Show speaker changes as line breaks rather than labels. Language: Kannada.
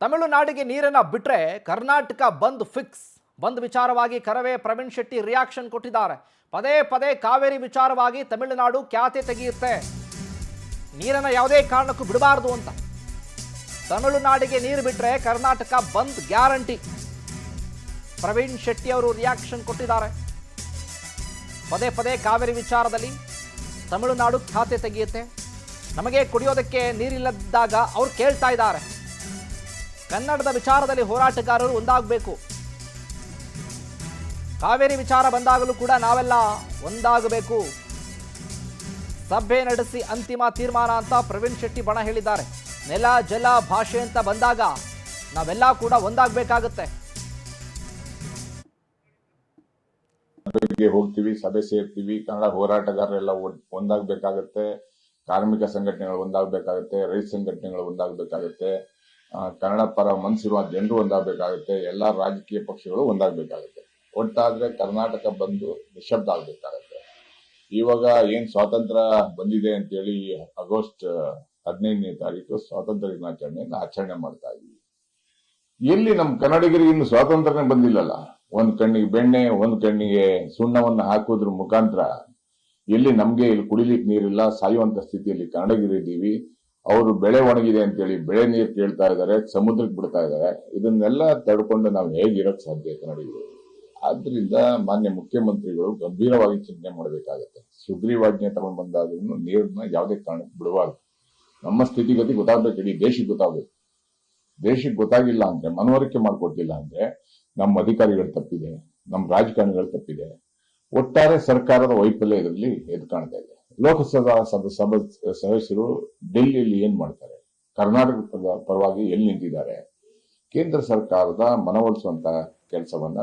ತಮಿಳುನಾಡಿಗೆ ನೀರನ್ನ ಬಿಟ್ರೆ ಕರ್ನಾಟಕ ಬಂದ್ ಫಿಕ್ಸ್. ಬಂದ್ ವಿಚಾರವಾಗಿ ಕರವೇ ಪ್ರವೀಣ್ ಶೆಟ್ಟಿ ರಿಯಾಕ್ಷನ್ ಕೊಟ್ಟಿದ್ದಾರೆ. ಪದೇ ಪದೇ ಕಾವೇರಿ ವಿಚಾರವಾಗಿ ತಮಿಳುನಾಡು ಖ್ಯಾತೆ ತೆಗೆಯುತ್ತೆ, ನೀರನ್ನ ಯಾವುದೇ ಕಾರಣಕ್ಕೂ ಬಿಡಬಾರದು ಅಂತ. ತಮಿಳುನಾಡಿಗೆ ನೀರು ಬಿಟ್ರೆ ಕರ್ನಾಟಕ ಬಂದ್ ಗ್ಯಾರಂಟಿ. ಪ್ರವೀಣ್ ಶೆಟ್ಟಿ ಅವರು ರಿಯಾಕ್ಷನ್ ಕೊಟ್ಟಿದ್ದಾರೆ. ಪದೇ ಪದೇ ಕಾವೇರಿ ವಿಚಾರದಲ್ಲಿ ತಮಿಳುನಾಡು ಖ್ಯಾತೆ ತೆಗೆಯುತ್ತೆ, ನಮಗೆ ಕುಡಿಯೋದಕ್ಕೆ ನೀರಿಲ್ಲದಾಗ ಅವ್ರು ಕೇಳ್ತಾ ಇದ್ದಾರೆ. ಕನ್ನಡದ ವಿಚಾರದಲ್ಲಿ ಹೋರಾಟಗಾರರು ಒಂದಾಗಬೇಕು, ಕಾವೇರಿ ವಿಚಾರ ಬಂದಾಗಲೂ ಕೂಡ ನಾವೆಲ್ಲ ಒಂದಾಗಬೇಕು, ಸಭೆ ನಡೆಸಿ ಅಂತಿಮ ತೀರ್ಮಾನ ಅಂತ ಪ್ರವೀಣ್ ಶೆಟ್ಟಿ ಬಣ ಹೇಳಿದ್ದಾರೆ. ನೆಲ ಜಲ ಭಾಷೆ ಅಂತ ಬಂದಾಗ ನಾವೆಲ್ಲ ಕೂಡ ಒಂದಾಗಬೇಕಾಗುತ್ತೆ.
ಹೋಗ್ತೀವಿ, ಸಭೆ ಸೇರ್ತೀವಿ, ಕನ್ನಡ ಹೋರಾಟಗಾರರೆಲ್ಲ ಒಂದಾಗಬೇಕಾಗತ್ತೆ, ಕಾರ್ಮಿಕ ಸಂಘಟನೆಗಳು ಒಂದಾಗಬೇಕಾಗತ್ತೆ, ರೈತ ಸಂಘಟನೆಗಳು ಒಂದಾಗಬೇಕಾಗತ್ತೆ, ಕನ್ನಡ ಪರ ಮನಸ್ಸಿರುವ ಜನರು ಒಂದಾಗಬೇಕಾಗತ್ತೆ, ಎಲ್ಲಾ ರಾಜಕೀಯ ಪಕ್ಷಗಳು ಒಂದಾಗಬೇಕಾಗತ್ತೆ. ಒಟ್ಟಾದ್ರೆ ಕರ್ನಾಟಕ ಬಂದು ನಿಶಬ್ದ ಆಗ್ಬೇಕಾಗತ್ತೆ. ಇವಾಗ ಏನ್ ಸ್ವಾತಂತ್ರ್ಯ ಬಂದಿದೆ ಅಂತೇಳಿ ಆಗಸ್ಟ್ 15ನೇ ತಾರೀಕು ಸ್ವಾತಂತ್ರ್ಯ ದಿನಾಚರಣೆಯನ್ನು ಆಚರಣೆ ಮಾಡ್ತಾ ಇದೀವಿ. ಎಲ್ಲಿ ನಮ್ ಕನ್ನಡಿಗರಿಗೆ ಇನ್ನು ಸ್ವಾತಂತ್ರ್ಯನೇ ಬಂದಿಲ್ಲಲ್ಲ. ಒಂದ್ ಕಣ್ಣಿಗೆ ಬೆಣ್ಣೆ, ಒಂದ್ ಕಣ್ಣಿಗೆ ಸುಣ್ಣವನ್ನ ಹಾಕೋದ್ರ ಮುಖಾಂತರ ಎಲ್ಲಿ ನಮ್ಗೆ ಇಲ್ಲಿ ಕುಡಿಲಿಕ್ಕೆ ನೀರಿಲ್ಲ, ಸಾಯುವಂತ ಸ್ಥಿತಿಯಲ್ಲಿ ಕನ್ನಡಿಗರಿದ್ದೀವಿ. ಅವರು ಬೆಳೆ ಒಣಗಿದೆ ಅಂತೇಳಿ ಬೆಳೆ ನೀರು ಕೇಳ್ತಾ ಇದ್ದಾರೆ, ಸಮುದ್ರಕ್ಕೆ ಬಿಡ್ತಾ ಇದ್ದಾರೆ. ಇದನ್ನೆಲ್ಲ ತಡ್ಕೊಂಡು ನಾವು ಹೇಗಿರಕ್ ಸಾಧ್ಯ ಕನ್ನಡಿಗರು? ಆದ್ರಿಂದ ಮಾನ್ಯ ಮುಖ್ಯಮಂತ್ರಿಗಳು ಗಂಭೀರವಾಗಿ ಚಿಂತನೆ ಮಾಡಬೇಕಾಗತ್ತೆ. ಸುಗ್ರೀವಾಜ್ಞೆ ತಗೊಂಡ್ ಬಂದಾದ್ರೂ ನೀರನ್ನ ಯಾವುದೇ ಕಾರಣಕ್ಕೆ ಬಿಡಬಾರ್ದು. ನಮ್ಮ ಸ್ಥಿತಿಗತಿ ಗೊತ್ತಾಗ್ಬೇಕು, ಇಡೀ ದೇಶಕ್ಕೆ ಗೊತ್ತಾಗ್ಬೇಕು. ದೇಶಕ್ಕೆ ಗೊತ್ತಾಗಿಲ್ಲ ಅಂದ್ರೆ, ಮನವರಿಕೆ ಮಾಡ್ಕೊಟ್ಟಿಲ್ಲ ಅಂದ್ರೆ ನಮ್ಮ ಅಧಿಕಾರಿಗಳು ತಪ್ಪಿದೆ, ನಮ್ಮ ರಾಜಕಾರಣಿಗಳು ತಪ್ಪಿದೆ. ಒಟ್ಟಾರೆ ಸರ್ಕಾರದ ವೈಫಲ್ಯ ಇದರಲ್ಲಿ ಎದ್ದು ಕಾಣ್ತಾ ಇದೆ. ಲೋಕಸಭಾ ಸದಸ್ಯರು ಡೆಲ್ಲಿಯಲ್ಲಿ ಏನ್ ಮಾಡ್ತಾರೆ, ಕರ್ನಾಟಕದ ಪರವಾಗಿ ಎಲ್ಲಿ ನಿಂತಿದ್ದಾರೆ? ಕೇಂದ್ರ ಸರ್ಕಾರದ ಮನವೊಲಿಸುವಂತ ಕೆಲಸವನ್ನ